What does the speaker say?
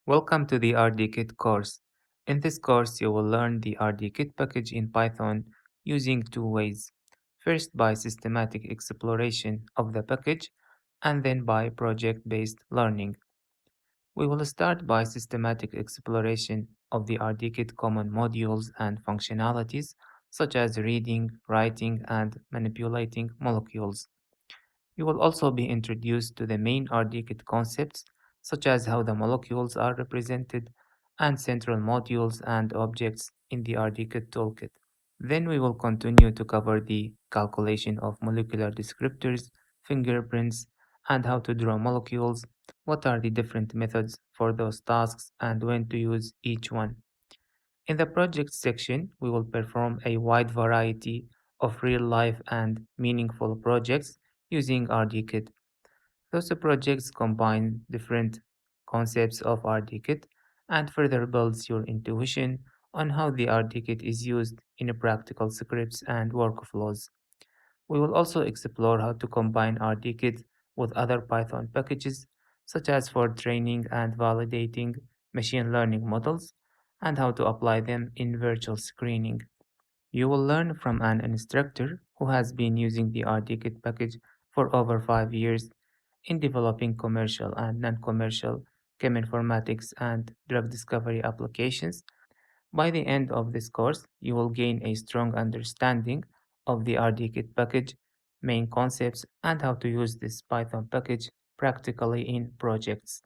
Welcome to the RDKit course. In this course, you will learn the RDKit package in Python using two ways. First, by systematic exploration of the package, and then by project-based learning. We will start by systematic exploration of the RDKit common modules and functionalities, such as reading, writing, and manipulating molecules. You will also be introduced to the main RDKit concepts, such as how the molecules are represented and central modules and objects in the RDKit toolkit. Then we will continue to cover the calculation of molecular descriptors, fingerprints, and how to draw molecules, what are the different methods for those tasks, and when to use each one. In the project section, we will perform a wide variety of real-life and meaningful projects using RDKit. Those projects combine different concepts of RDKit and further builds your intuition on how the RDKit is used in practical scripts and workflows. We will also explore how to combine RDKit with other Python packages, such as for training and validating machine learning models, and how to apply them in virtual screening. You will learn from an instructor who has been using the RDKit package for over 5 years in developing commercial and non-commercial cheminformatics and drug discovery applications. By the end of this course, you will gain a strong understanding of the RDKit package, main concepts, and how to use this Python package practically in projects.